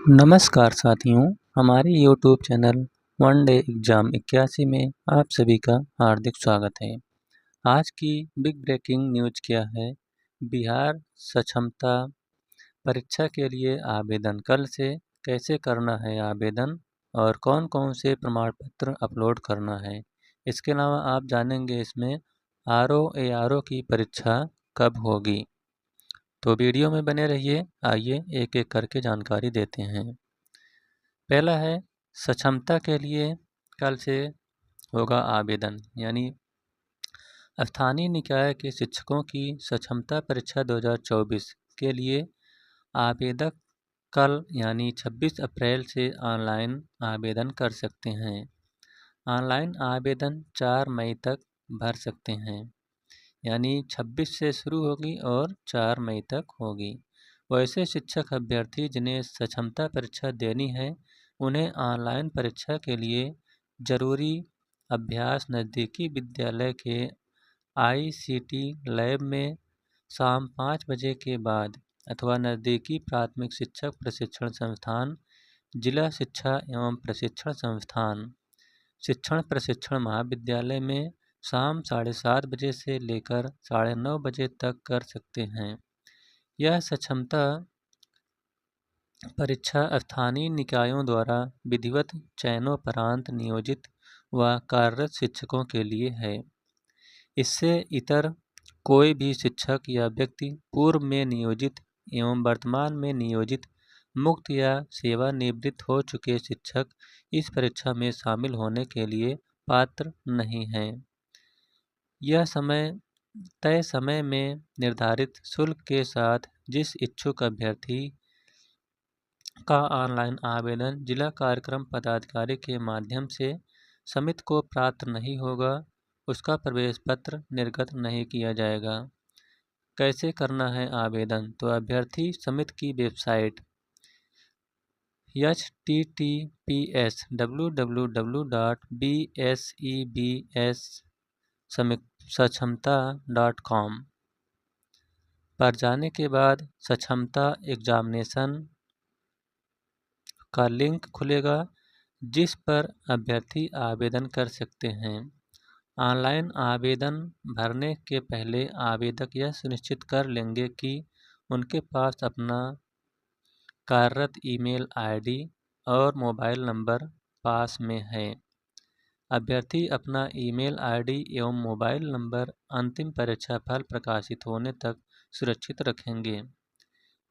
नमस्कार साथियों, हमारे YouTube channel one day exam 81 में आप सभी का हार्दिक स्वागत है। आज की बिग ब्रेकिंग न्यूज़ क्या है? बिहार सक्षमता परीक्षा के लिए आवेदन कल से कैसे करना है आवेदन और कौन-कौन से प्रमाण पत्र अपलोड करना है। इसके अलावा आप जानेंगे इसमें आरओ की परीक्षा कब होगी। तो वीडियो में बने रहिए। आइए एक-एक करके जानकारी देते हैं। पहला है सक्षमता के लिए कल से होगा आवेदन, यानी स्थानीय निकाय के शिक्षकों की सक्षमता परीक्षा 2024 के लिए आवेदक कल यानी 26 अप्रैल से ऑनलाइन आवेदन कर सकते हैं। ऑनलाइन आवेदन 4 मई तक भर सकते हैं, यानी 26 से शुरू होगी और 4 मई तक होगी। वैसे शिक्षक अभ्यर्थी जिन्हें सक्षमता परीक्षा देनी है, उन्हें ऑनलाइन परीक्षा के लिए जरूरी अभ्यास नज़दीकी विद्यालय के ICT लैब में शाम 5 बजे के बाद अथवा नज़दीकी प्राथमिक शिक्षक प्रशिक्षण संस्थान, जिला शिक्षा एवं प्रशिक्षण संस्थान, शिक्षण प्रशिक्षण महाविद्यालय में शाम 7:30 बजे से लेकर 9:30 बजे तक कर सकते हैं। यह सक्षमता परीक्षा स्थानीय निकायों द्वारा विधिवत चयनोपरांत नियोजित व कार्यरत शिक्षकों के लिए है। इससे इतर कोई भी शिक्षक या व्यक्ति पूर्व में नियोजित एवं वर्तमान में नियोजित मुक्त या सेवानिवृत्त हो चुके शिक्षक इस परीक्षा में शामिल होने के लिए पात्र नहीं हैं। यह तय समय में निर्धारित शुल्क के साथ जिस इच्छुक अभ्यर्थी का ऑनलाइन आवेदन जिला कार्यक्रम पदाधिकारी के माध्यम से समिति को प्राप्त नहीं होगा, उसका प्रवेश पत्र निर्गत नहीं किया जाएगा। कैसे करना है आवेदन? तो अभ्यर्थी समिति की वेबसाइट https://www.bsebssakshamta.com पर जाने के बाद सक्षमता एग्जामिनेशन का लिंक खुलेगा, जिस पर अभ्यर्थी आवेदन कर सकते हैं। ऑनलाइन आवेदन भरने के पहले आवेदक यह सुनिश्चित कर लेंगे कि उनके पास अपना कार्यरत ईमेल आईडी और मोबाइल नंबर पास में है। अभ्यर्थी अपना ईमेल आईडी एवं मोबाइल नंबर अंतिम परीक्षा फल प्रकाशित होने तक सुरक्षित रखेंगे।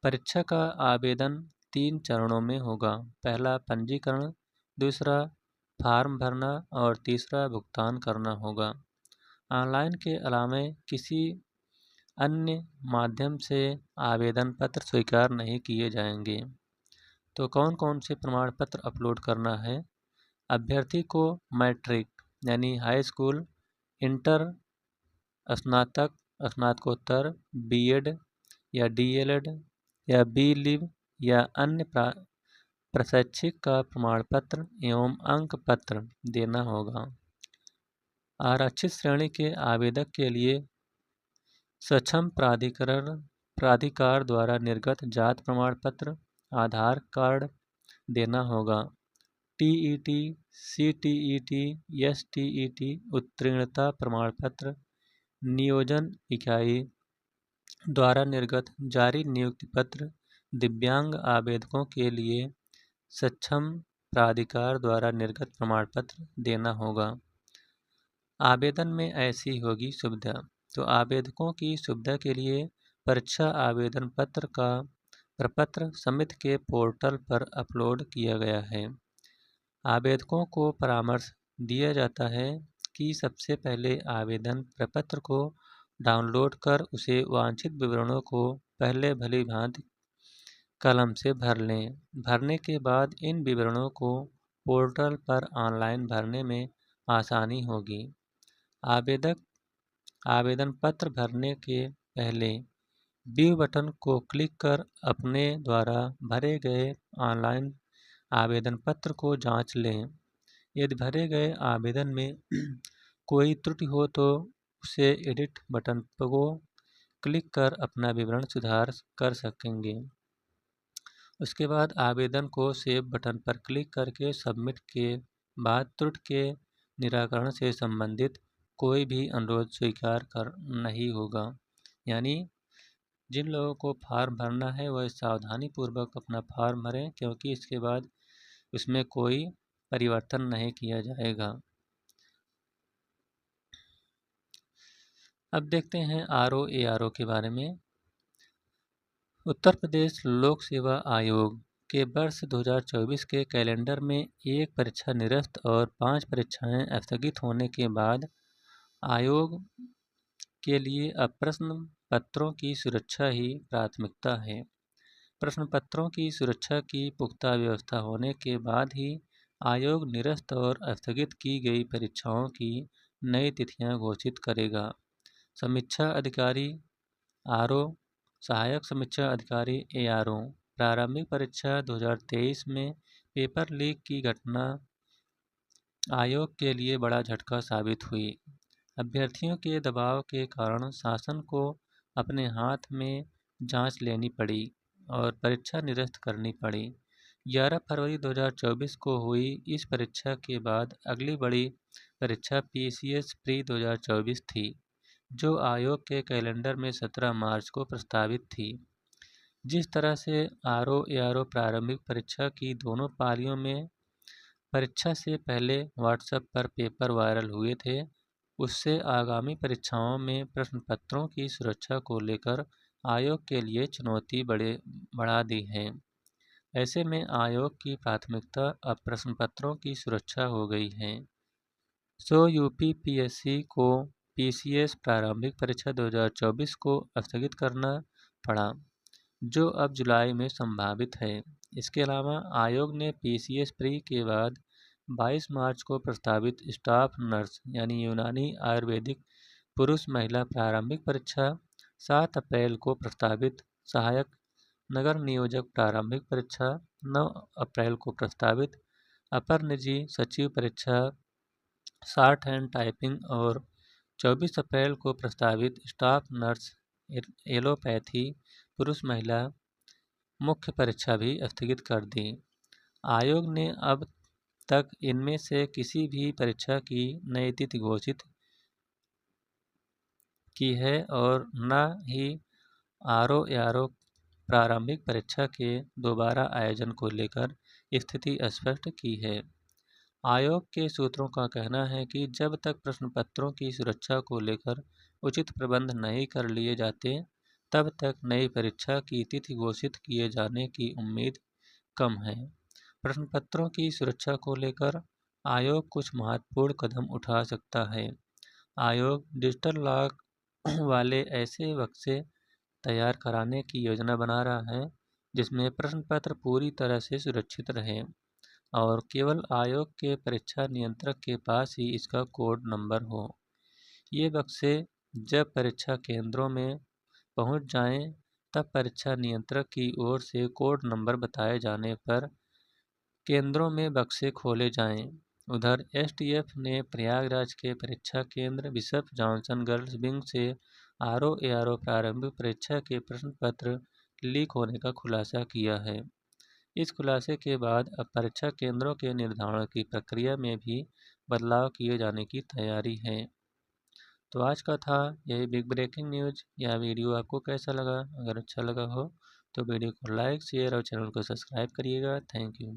परीक्षा का आवेदन 3 चरणों में होगा। पहला पंजीकरण, दूसरा फॉर्म भरना और तीसरा भुगतान करना होगा। ऑनलाइन के अलावा किसी अन्य माध्यम से आवेदन पत्र स्वीकार नहीं किए जाएंगे। तो कौन कौन से प्रमाण पत्र अपलोड करना है? अभ्यर्थी को मैट्रिक यानी हाई स्कूल, इंटर, स्नातक, स्नातकोत्तर, बीएड या डीएलएड या बी.लिव या अन्य प्रशैक्षिक का प्रमाण पत्र एवं अंक पत्र देना होगा। आरक्षित श्रेणी के आवेदक के लिए सक्षम प्राधिकार द्वारा निर्गत जात प्रमाण पत्र, आधार कार्ड देना होगा। टीईटी, सीटीईटी, एसटीईटी उत्तीर्णता प्रमाण पत्र, नियोजन इकाई द्वारा निर्गत जारी नियुक्ति पत्र, दिव्यांग आवेदकों के लिए सक्षम प्राधिकार द्वारा निर्गत प्रमाण पत्र देना होगा। आवेदन में ऐसी होगी सुविधा। तो आवेदकों की सुविधा के लिए परीक्षा आवेदन पत्र का प्रपत्र समिति के पोर्टल पर अपलोड किया गया है। आवेदकों को परामर्श दिया जाता है कि सबसे पहले आवेदन प्रपत्र को डाउनलोड कर उसे वांछित विवरणों को पहले भली भांति कलम से भर लें। भरने के बाद इन विवरणों को पोर्टल पर ऑनलाइन भरने में आसानी होगी। आवेदन पत्र भरने के पहले व्यू बटन को क्लिक कर अपने द्वारा भरे गए ऑनलाइन आवेदन पत्र को जांच लें। यदि भरे गए आवेदन में कोई त्रुटि हो तो उसे एडिट बटन को क्लिक कर अपना विवरण सुधार कर सकेंगे। उसके बाद आवेदन को सेव बटन पर क्लिक करके सबमिट के बाद त्रुटि के निराकरण से संबंधित कोई भी अनुरोध स्वीकार कर नहीं होगा। यानी जिन लोगों को फॉर्म भरना है वह सावधानी पूर्वक अपना फॉर्म भरें, क्योंकि इसके बाद उसमें कोई परिवर्तन नहीं किया जाएगा। अब देखते हैं ROARO के बारे में। उत्तर प्रदेश लोक सेवा आयोग के वर्ष 2024 के कैलेंडर में एक परीक्षा निरस्त और 5 परीक्षाएं स्थगित होने के बाद आयोग के लिए अब प्रश्न पत्रों की सुरक्षा ही प्राथमिकता है। प्रश्न पत्रों की सुरक्षा की पुख्ता व्यवस्था होने के बाद ही आयोग निरस्त और स्थगित की गई परीक्षाओं की नई तिथियां घोषित करेगा। समीक्षा अधिकारी आरओ, सहायक समीक्षा अधिकारी ARO। प्रारंभिक परीक्षा 2023 में पेपर लीक की घटना आयोग के लिए बड़ा झटका साबित हुई। अभ्यर्थियों के दबाव के कारण शासन को अपने हाथ में जांच लेनी पड़ी और परीक्षा निरस्त करनी पड़ी। 11 फरवरी 2024 को हुई इस परीक्षा के बाद अगली बड़ी परीक्षा PCS प्री 2024 थी, जो आयोग के कैलेंडर में 17 मार्च को प्रस्तावित थी। जिस तरह से ROARO प्रारंभिक परीक्षा की दोनों पालियों में परीक्षा से पहले व्हाट्सएप पर पेपर वायरल हुए थे, उससे आगामी परीक्षाओं में प्रश्न पत्रों की सुरक्षा को लेकर आयोग के लिए चुनौती बढ़ा दी है। ऐसे में आयोग की प्राथमिकता अब प्रश्न पत्रों की सुरक्षा हो गई है। UPPSC को PCS प्रारंभिक परीक्षा 2024 को स्थगित करना पड़ा, जो अब जुलाई में संभावित है। इसके अलावा आयोग ने PCS प्री के बाद 22 मार्च को प्रस्तावित स्टाफ नर्स यानी यूनानी आयुर्वेदिक पुरुष महिला प्रारंभिक परीक्षा, 7 अप्रैल को प्रस्तावित सहायक नगर नियोजक प्रारंभिक परीक्षा, 9 अप्रैल को प्रस्तावित अपर निजी सचिव परीक्षा शॉर्ट हैंड टाइपिंग और 24 अप्रैल को प्रस्तावित स्टाफ नर्स एलोपैथी पुरुष महिला मुख्य परीक्षा भी स्थगित कर दी। आयोग ने अब तक इनमें से किसी भी परीक्षा की नई तिथि घोषित की है और न ही ROARO प्रारंभिक परीक्षा के दोबारा आयोजन को लेकर स्थिति स्पष्ट की है। आयोग के सूत्रों का कहना है कि जब तक प्रश्न पत्रों की सुरक्षा को लेकर उचित प्रबंध नहीं कर लिए जाते, तब तक नई परीक्षा की तिथि घोषित किए जाने की उम्मीद कम है। प्रश्न पत्रों की सुरक्षा को लेकर आयोग कुछ महत्वपूर्ण कदम उठा सकता है। आयोग डिजिटल लॉक वाले ऐसे बक्से तैयार कराने की योजना बना रहा है जिसमें प्रश्न पत्र पूरी तरह से सुरक्षित रहे और केवल आयोग के परीक्षा नियंत्रक के पास ही इसका कोड नंबर हो। ये बक्से जब परीक्षा केंद्रों में पहुंच जाएं, तब परीक्षा नियंत्रक की ओर से कोड नंबर बताए जाने पर केंद्रों में बक्से खोले जाएं। उधर STF ने प्रयागराज के परीक्षा केंद्र बिशप जॉनसन गर्ल्स विंग से ROARO प्रारंभिक परीक्षा के प्रश्न पत्र लीक होने का खुलासा किया है। इस खुलासे के बाद अब परीक्षा केंद्रों के निर्धारण की प्रक्रिया में भी बदलाव किए जाने की तैयारी है। तो आज का था यही बिग ब्रेकिंग न्यूज़। यह वीडियो आपको कैसा लगा? अगर अच्छा लगा हो तो वीडियो को लाइक, शेयर और चैनल को सब्सक्राइब करिएगा। Thank you.